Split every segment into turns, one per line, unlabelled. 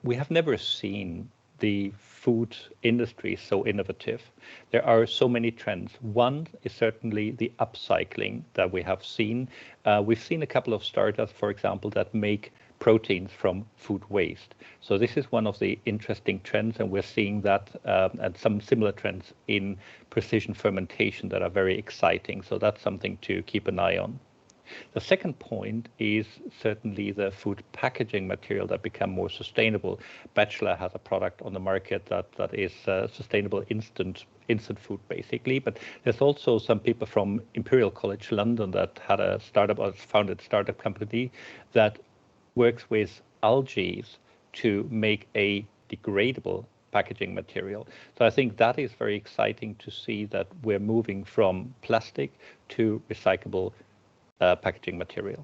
we have never seen the food industry so innovative. There are so many trends. One is certainly the upcycling that we have seen. We've seen a couple of startups, for example, that make proteins from food waste. So this is one of the interesting trends, and we're seeing that and some similar trends in precision fermentation that are very exciting. So that's something to keep an eye on. The second point is certainly the food packaging material that become more sustainable. Bachelor has a product on the market that is sustainable instant food, basically. But there's also some people from Imperial College London that had a startup or founded a startup company that works with algae to make a degradable packaging material. So I think that is very exciting to see that we're moving from plastic to recyclable packaging material.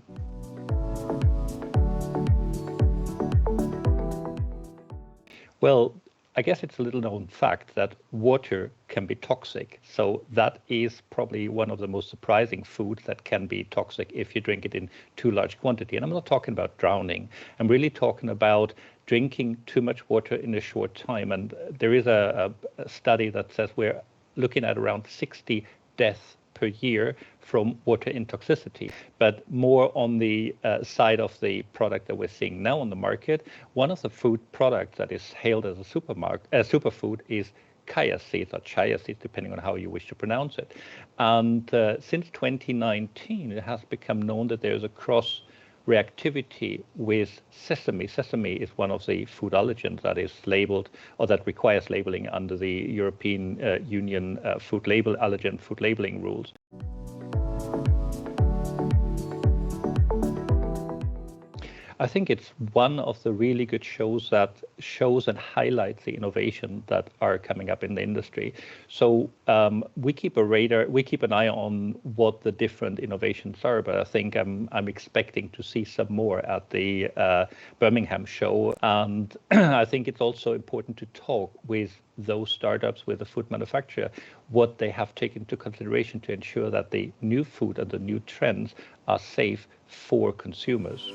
Well, I guess it's a little known fact that water can be toxic. So that is probably one of the most surprising foods that can be toxic if you drink it in too large quantity. And I'm not talking about drowning. I'm really talking about drinking too much water in a short time. And there is a study that says we're looking at around 60 deaths per year from water intoxicity. But more on the side of the product that we're seeing now on the market, one of the food products that is hailed as a superfood is chia seeds or chia seeds, depending on how you wish to pronounce it. And since 2019, it has become known that there's a cross reactivity with sesame. Sesame is one of the food allergens that is labeled or that requires labeling under the European Union food labeling rules. I think it's one of the really good shows that shows and highlights the innovation that are coming up in the industry. So we keep an eye on what the different innovations are, but I think I'm expecting to see some more at the Birmingham show. And I think it's also important to talk with those startups, with the food manufacturer, what they have taken into consideration to ensure that the new food and the new trends are safe for consumers.